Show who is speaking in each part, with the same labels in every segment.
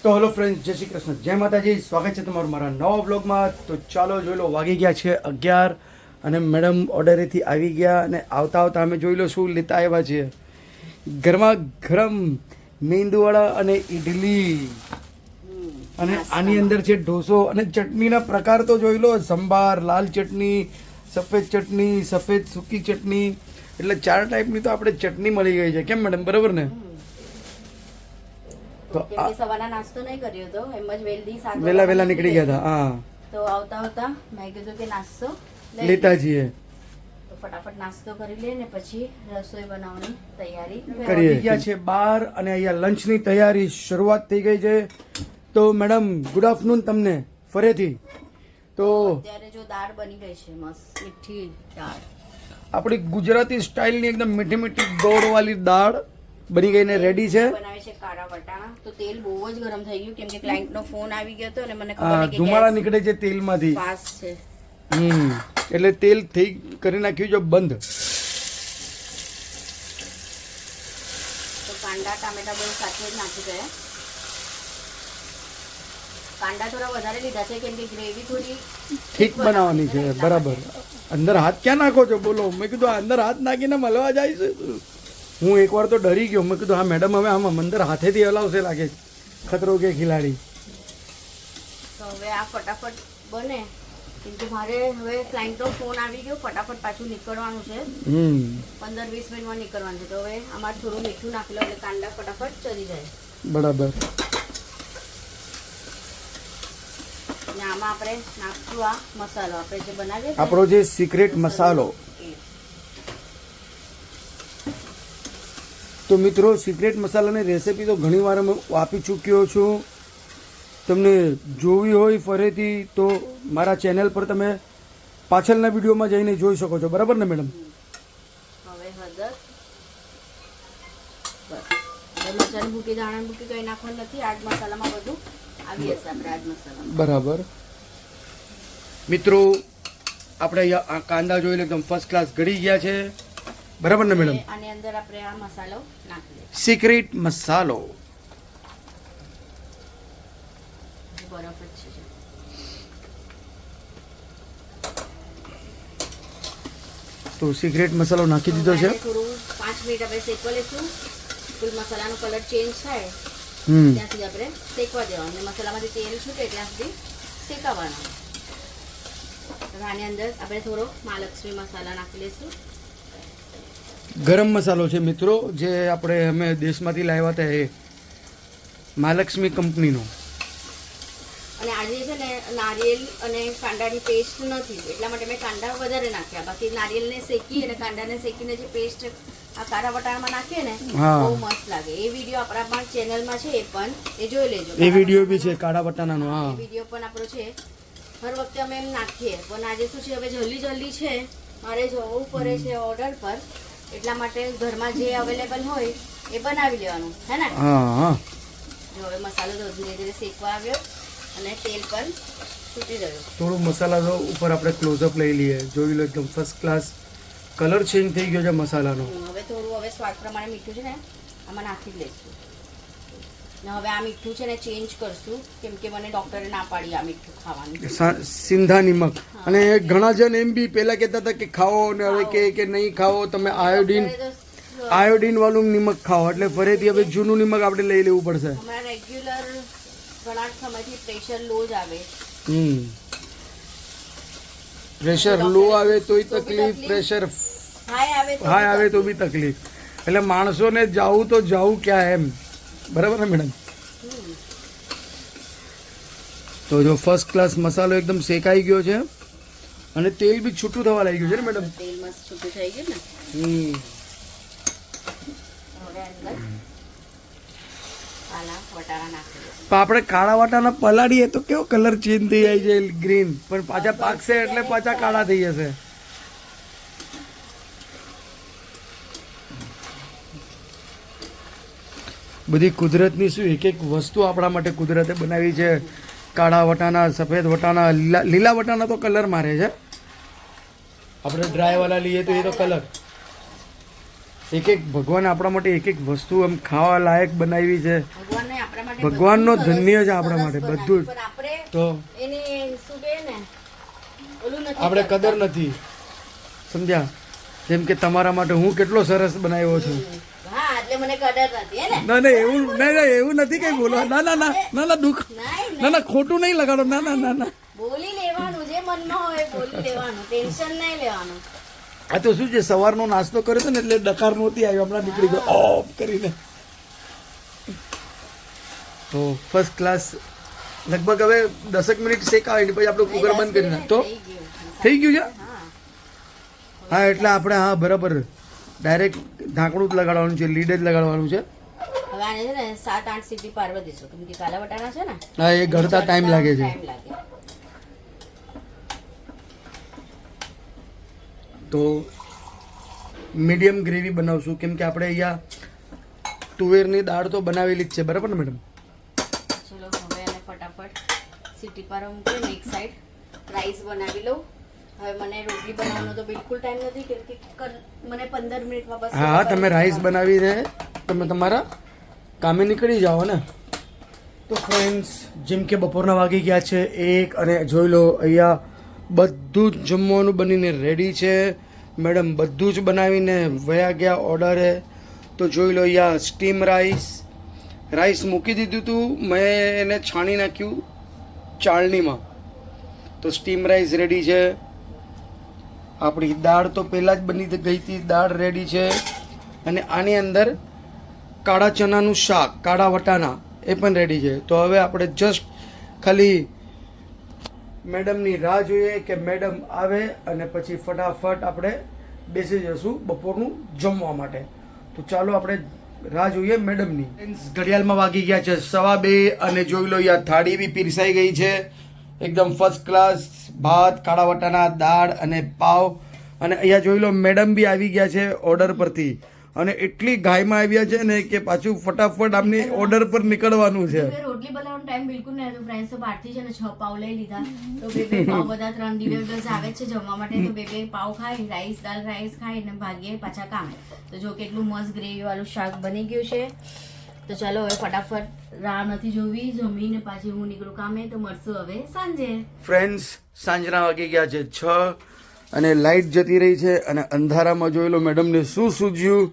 Speaker 1: તો hello friends, જય શ્રી કૃષ્ણ, જય માતાજી. સ્વાગત છે તમારું મારા નવા વ્લોગમાં. તો ચાલો જોઈ લો, વાગી ગયા છે 11 અને મેડમ ઓર્ડરેથી આવી ગયા અને આવતા આવતા અમે જોઈ લો શું લેતા આવ્યા છીએ. ગરમા ગરમ મેંદુવડા અને ઇડલી અને આની અંદર છે ઢોસો અને ચટણીના પ્રકાર તો જોઈ લો. સંભાર, લાલ ચટણી, સફેદ સૂકી ચટણી, એટલે 4 ટાઈપની તો આપણે ચટણી મળી ગઈ છે. કેમ મેડમ, બરાબર ને? તો
Speaker 2: સવારના નાસ્તો નહીં કર્યો તો એમ જ
Speaker 1: વેલા નીકળી ગયા હતા. હા,
Speaker 2: તો આવતા મેં કીધું કે નાસ્તો
Speaker 1: લેતા જઈએ.
Speaker 2: તો ફટાફટ નાસ્તો કરી લે ને પછી રસોઈ બનાવવાની તૈયારી
Speaker 1: કરી ગયા છે 12 અને અહીંયા લંચની તૈયારી શરૂઆત થઈ ગઈ છે. તો મેડમ, ગુડ આફ્ટરનૂન તમને ફરીથી. તો
Speaker 2: અત્યારે જો દાળ બની ગઈ છે, મસ્ત મીઠી દાળ,
Speaker 1: આપણી ગુજરાતી સ્ટાઇલની એકદમ મીઠી મીઠી ગોળવાળી દાળ બની ગઈને રેડી છે.
Speaker 2: બનાવે છે કાળા વટાણા. તો તેલ બહુ જ ગરમ થઈ ગયું કેમ કે ક્લાયન્ટ નો ફોન આવી ગયો હતો અને મને ખબર
Speaker 1: હા,
Speaker 2: છે કે
Speaker 1: ધુમાડા નીકળે છે તેલમાંથી.
Speaker 2: ફાસ્ટ છે.
Speaker 1: એટલે તેલ થઈ કરી નાખ્યું છે બંધ.
Speaker 2: તો કાંદા ટામેટા બધું સાથે જ નાખી દઈએ. કાંદા થોડા વધારે લીધા છે કેમ કે ગ્રેવી થોડી
Speaker 1: ઠીક બનાવવાની છે. બરાબર. અંદર હાથ ક્યાં નાખો છો બોલો? મેં કીધું અંદર હાથ નાખીને મળવા જાય છે. હું એકવાર તો ડરી ગયો. મેં કીધું હા મેડમ હવે આમાં અંદર હાથેથી હલાવશે લાગે છે. ખતરો કે ખિલાડી.
Speaker 2: તો હવે આ ફટાફટ બને કેમ કે મારે હવે ક્લાયન્ટનો ફોન આવી ગયો, ફટાફટ પાછું નીકળવાનું છે. 15-20 મિનિટમાં નીકળવાનું છે. તો હવે અમારે થોડું મીઠું નાખી લો એટલે કાંદા ફટાફટ ચડી જાય.
Speaker 1: બરાબર.
Speaker 2: અને આમાં આપણે નાખશું આ મસાલો આપણે જે બનાવીએ છીએ,
Speaker 1: આપણો જે સિક્રેટ મસાલો. તો મિત્રો, સિક્રેટ મસાલાની રેસીપી તો ઘણી વાર હું આપી ચૂક્યો છું. તમને જોવી હોય ફરીથી તો મારા ચેનલ પર તમે પાછળના વિડીયોમાં જઈને જોઈ શકો છો. બરાબર ને મેડમ?
Speaker 2: હવે હળદર, બસ. હવે મરચાંની ભૂકી, ધાણાની ભૂકી કંઈ નાખવાનું નથી. આજ મસાલામાં બધું આવી હશે. આપણે આજ મસાલામાં
Speaker 1: બરાબર. મિત્રો, આપણે અહીંયા કાંદા જોઈ લો એકદમ ફર્સ્ટ ક્લાસ ગળી ગયા છે. બરાબર ને મેડમ?
Speaker 2: આની અંદર આપણે આ મસાલો નાખી દઈએ.
Speaker 1: સિક્રેટ મસાલો.
Speaker 2: બરફ જ છે.
Speaker 1: તો સિક્રેટ મસાલો નાખી દીધો છે.
Speaker 2: થોડું 5 મિનિટ આપણે શેકવા લઈશું. ફૂલ મસાલાનો કલર ચેન્જ થાય ત્યાં સુધી આપણે શેકવા દેવાનું. અને મસાલામાંથી તેલ છૂટે ત્યાં સુધી શેકાવવાનું. આની અંદર આપણે થોડો મહાલક્ષ્મી મસાલા નાખી લઈશું.
Speaker 1: ગરમ મસાલો છે મિત્રો, જે અમે દેશમાંથી લાવ્યા હતા, એ મહાલક્ષ્મી કંપનીનો.
Speaker 2: અને આજે છે ને નારિયેલ અને કાંદાની પેસ્ટ નથી, એટલા માટે મેં કાંદા વધારે નાખ્યા. બાકી નારિયેલને શેકી અને કાંદાને શેકીને જે પેસ્ટ આ કાળા વટાણામાં નાખીએ ને, બહુ મસ્ત લાગે. એ વિડીયો આપણા ચેનલમાં છે, એ પણ એ જોઈ લેજો.
Speaker 1: એ વિડીયો બી છે કાળા વટાણાનો. હા,
Speaker 2: એ વિડીયો પણ આપણો છે. હર વખતે અમે એમ નાખીએ, પણ આજે શું છે, હવે જલ્દી છે, મારે જવું પડે છે ઓર્ડર પર, એટલા માટે ઘરમાં જે અવેલેબલ હોય એ બનાવી લેવાનું, હે ને?
Speaker 1: હા.
Speaker 2: જો હવે મસાલો ધીરે ધીરે શેકવા આવ્યો અને તેલ પણ છૂટી ગયું.
Speaker 1: થોડું મસાલા ઉપર આપણે ક્લોઝઅપ લઈ લઈએ. જોઈ લો એકદમ ફર્સ્ટ ક્લાસ કલર ચેન્જ થઈ ગયો છે મસાલાનો.
Speaker 2: હવે સ્વાદ પ્રમાણે મીઠું છે ને આમાં નાખી જ લઈશું. ને હવે આ મીઠું છે ને ચેન્જ કરશું કેમ કે મને ડોક્ટરે ના પાડી આ મીઠું ખાવાનું.
Speaker 1: સિંધા નિમક. અને ઘણા જણ એમ બી પહેલા કહેતા હતા કે ખાઓ, ને હવે કે નહીં ખાઓ, તમે આયોડીન વાળું નિમક ખાઓ. એટલે ફરીથી હવે જૂનું નિમક આપણે લઈ લેવું પડશે.
Speaker 2: હમણાં રેગ્યુલર ઘણા સમયથી પ્રેશર લો જ આવે.
Speaker 1: પ્રેશર લો આવે તોય તકલીફ, પ્રેશર હાઈ આવે તો બી તકલીફ. એટલે માણસોને જાવું તો જાવું ક્યાં એમ. બરાબર ને મેડમ? તો જો ફર્સ્ટ ક્લાસ મસાલો એકદમ શેકાઈ ગયો છે અને તેલ બી છૂટું થવા લાગી ગયું છે ને મેડમ?
Speaker 2: તેલ મસ્ત છૂટું થઈ ગયું ને. હવે અંદર કાળા વટાણા નાખી દો.
Speaker 1: આપણે કાળા વટાણા પલાળીએ તો કેવો કલર ચેન્જ થઈ જાય છે, ગ્રીન, પણ પાછા પાકશે એટલે પાછા કાળા થઈ જશે. બધી કુદરતની શું એક એક વસ્તુ આપણા માટે કુદરતે બનાવી છે. કાળા વટાણા, સફેદ વટાણા, લીલા વટાણા તો કલર મારે છે. આપણે ડ્રાય વાળા લઈએ તો એ તો કલર. એક ભગવાન આપણા માટે એક વસ્તુ એમ ખાવા લાયક બનાવી છે.
Speaker 2: ભગવાનને ભગવાને આપણા માટે
Speaker 1: ભગવાનનો
Speaker 2: બધું સરસ-
Speaker 1: ધન્ય છે આપણા
Speaker 2: સરસ
Speaker 1: માટે
Speaker 2: બનાવ્યું.
Speaker 1: બધું જ.
Speaker 2: પણ આપણે
Speaker 1: તો
Speaker 2: એની શું કહે ને ઓલું નથી
Speaker 1: આપણે
Speaker 2: કરતા.
Speaker 1: કદર નથી સમજ્યા. જેમ કે તમારા માટે હું કેટલો સરસ બનાવ્યો છું.
Speaker 2: હા એટલે મને કદર નથી હે ને
Speaker 1: ના ના એવું ના એવું નથી કઈ બોલવા. ના ના ના ના ના દુઃખ
Speaker 2: નહીં,
Speaker 1: ના ના ખોટું નહીં લગાડો. ના ના ના ના
Speaker 2: બોલી લેવાનું જે મનમાં હોય એ બોલી લેવાનું ટેન્શન નહીં લેવાનું.
Speaker 1: આ તો શું છે સવારનો નાસ્તો કર્યો હતો ને એટલે ડકાર નહોતી આવ્યો હમણાં નીકળી ગયો ઓફ કરીને. તો ફર્સ્ટ ક્લાસ લગભગ હવે 10 મિનિટ શેકાવે એટલે પછી આપણે કુકર બંધ કરી નાખ તો
Speaker 2: થઈ ગયું.
Speaker 1: થઈ ગયું છે.
Speaker 2: હા
Speaker 1: હા એટલે આપણે હા બરાબર ડાયરેક્ટ ઢાંકણું જ લગાડવાનું છે, લીડ જ લગાડવાનું છે.
Speaker 2: હવે આને છે ને 7-8 સીટી પાડવા દઈશું કેમ કે કાલા વટાણા છે ને
Speaker 1: હા એ ઘડતા ટાઈમ લાગે છે.
Speaker 2: ટાઈમ લાગે.
Speaker 1: તો મીડિયમ ગ્રેવી બનાવશું કેમ કે આપણે અહીંયા તુવેરની દાળ તો બનાવેલી જ છે બરાબર ને મેડમ.
Speaker 2: ચલો હવે એને ફટાફટ સીટી પાડવા મૂકીને એક સાઈડ રાઈસ બનાવી લઉં. હવે મને રોટલી બનાવવાનો તો બિલકુલ ટાઈમ નથી કેમ કે મને 15 મિનિટમાં બસ
Speaker 1: હા તમે રાઈસ બનાવીને તમે તમારા કામે નીકળી જાઓ ને. તો ફ્રેન્ડ્સ જેમ કે બપોરના વાગી ગયા છે 1 અને જોઈ લો અહીંયા બધું જ જમવાનું બનીને રેડી છે. મેડમ બધું જ બનાવીને વયા ગયા ઓર્ડરે. તો જોઈ લો અહીંયા સ્ટીમ રાઈસ મૂકી દીધું હતું મેં એને છાણી નાખ્યું ચાળણીમાં. તો સ્ટીમ રાઈસ રેડી છે. આપણી દાળ તો પહેલાં જ બની ગઈ હતી, દાળ રેડી છે. અને આની અંદર કાળા ચણાનું શાક, કાળા વટાણા એ પણ રેડી છે. તો હવે આપણે જસ્ટ ખાલી મેડમની રાહ જોઈએ કે મેડમ આવે અને પછી ફટાફટ આપણે બેસી જશું બપોરનું જમવા માટે. તો ચાલો આપણે રાહ જોઈએ મેડમની. ઘડિયાળમાં વાગી ગયા છે 2:15 અને જોઈ લો અહીંયા થાળી બી પીરસાઈ ગઈ છે એકદમ ફર્સ્ટ ક્લાસ. ભાત, કાળા વટાણા, દાળ અને પાવ. અને અહીંયા જોઈ લો મેડમ બી આવી ગયા છે ઓર્ડર પરથી અને એટલી ગાયમાં આવ્યા છે ને કે પાછું ફટાફટ આમની ઓર્ડર પર નીકળવાનું છે.
Speaker 2: રોટલી બનાવવાનો ટાઈમ બિલકુલ નહીં હતો ફ્રેન્ડ્સ. તો બહારથી છે ને 6 પાવ લઈ લીધા. તો બે પાવ બધા 3 દિવસ આવે છે જમવા માટે. તો બે પાવ ખાઈ રાઈસ દાલ રાઈસ ખાઈ ને ભાગીએ પાછા કામે. તો જો કેટલું મસ્ત ગ્રેવી વાળું શાક બની ગયું છે. તો ચાલો હવે ફટાફટ રાહ નથી જોવી, જમીને પાછી હું નીકળું કામે. તો મળશું હવે સાંજે.
Speaker 1: ફ્રેન્ડ્સ સાંજના વાગી ગયા છે 6 અને લાઇટ જતી રહી છે અને અંધારામાં જોઈ લો મેડમને શું સૂઝ્યું.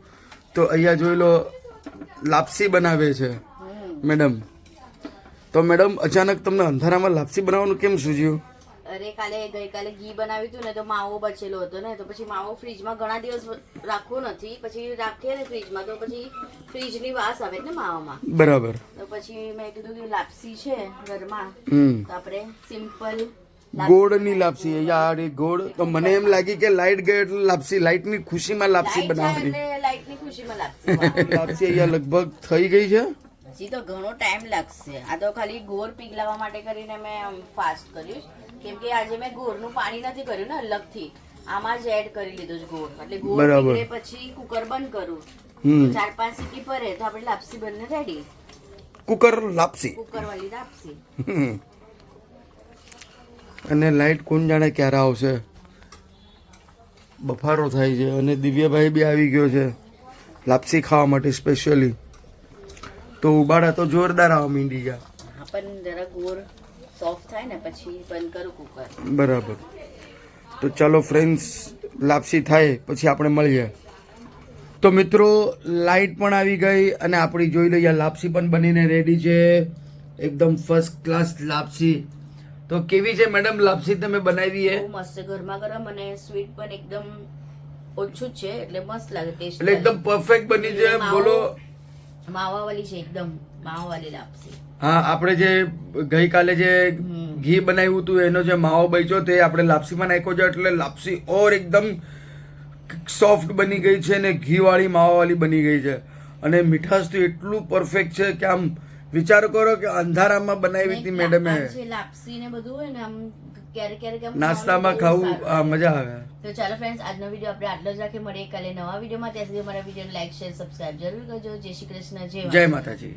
Speaker 1: તો અહીંયા જોઈ લો લાપસી બનાવે છે મેડમ. તો મેડમ અચાનક તમને અંધારામાં લાપસી બનાવવાનું કેમ સૂઝ્યું?
Speaker 2: અરે ગઈકાલે ઘી બનાવ્યું હતું ને તો માવો બચેલો હતો ને તો પછી માવો ફ્રીજમાં ઘણા દિવસ રાખવો નથી. પછી રાખીએ ને ફ્રીજમાં તો પછી ફ્રીજની વાસ આવે ને માવામાં.
Speaker 1: બરાબર.
Speaker 2: તો પછી મેં કીધું કે લાપસી છે ઘરમાં તો આપણે સિમ્પલ
Speaker 1: ગોળની લાપસી. યાર એ ગોળ તો મને એમ લાગી કે લાઇટ ગઈ એટલે લાપસી લાઇટની ખુશીમાં લાપસી બનાવવાની.
Speaker 2: લાઈટની ખુશીમાં લાપસી.
Speaker 1: લાપસી અહીંયા લગભગ થઈ ગઈ છે.
Speaker 2: હજી તો ઘણો ટાઈમ લાગશે. આ તો ખાલી ગોળ પીગલાવવા માટે કરીને મેં ફાસ્ટ કર્યું કેમ કે આજે મેં ગોળનું પાણી નથી કર્યું ને અલગથી. આમાં જ એડ કરી લીધું છે ગોળ. એટલે ગોળ પીગળે પછી કુકર બંધ કરું. 4-5 સીટી પડે તો આપણે લાપસી બનને રેડી.
Speaker 1: કુકર લાપસી.
Speaker 2: કુકર વાળી લાપસી.
Speaker 1: અને લાઈટ કોણ જાણે ક્યારે આવશે. બફારો થાય છે અને દિવ્યભાઈ બી આવી ગયો છે લાપસી ખાવા માટે સ્પેશિયલી. તો ઉબાડા તો જોરદાર આવવા માંડી ગયા.
Speaker 2: હા પણ જરા ગોળ સોફ્ટ થાય ને પછી બંધ કરું કુકર.
Speaker 1: બરાબર. તો ચાલો ફ્રેન્ડ્સ લાપસી થાય પછી આપણે મળીએ. તો મિત્રો લાઈટ પણ આવી ગઈ અને આપણી જોઈ લઈએ લાપસી પણ બનીને રેડી છે એકદમ ફર્સ્ટ ક્લાસ લાપસી. તો કેવી છે મેડમ લાપસી તમે બનાવી છે?
Speaker 2: બહુ મસ્ત ગરમા ગરમ અને સ્વીટ પણ એકદમ ઓછું જ છે એટલે મસ્ત લાગે ટેસ્ટ.
Speaker 1: એટલે એકદમ પરફેક્ટ બની છે. બોલો
Speaker 2: માવાવાળી છે એકદમ માવાવાળી લાપસી.
Speaker 1: હા આપણે જે ગઈકાલે જે ઘી બનાવ્યું હતું એનો જે માવો બચ્યો તે આપણે લાપસીમાં નાખ્યો છે એટલે લાપસી ઓર એકદમ સોફ્ટ બની ગઈ છે ને ઘીવાળી માવાવાળી બની ગઈ છે. અને મીઠાશ તો એટલું પરફેક્ટ છે કે આમ વિચાર કરો કે અંધારામાં બનાવી હતી મેડમે.
Speaker 2: લાપસી ને બધું હોય ને આમ ક્યારેક ક્યારેક
Speaker 1: નાસ્તામાં ખાવું મજા આવે.
Speaker 2: તો ચાલો ફ્રેન્ડ્સ આજનો વિડીયો આપણે આટલો જ રાખીએ. મળીએ કાલે નવા વિડીયોમાં. ત્યાં સુધી અમારા વિડીયોને લાઈક શેર સબસ્ક્રાઇબ જરૂર કરજો. જય શ્રી કૃષ્ણ. જય
Speaker 1: જય માતાજી.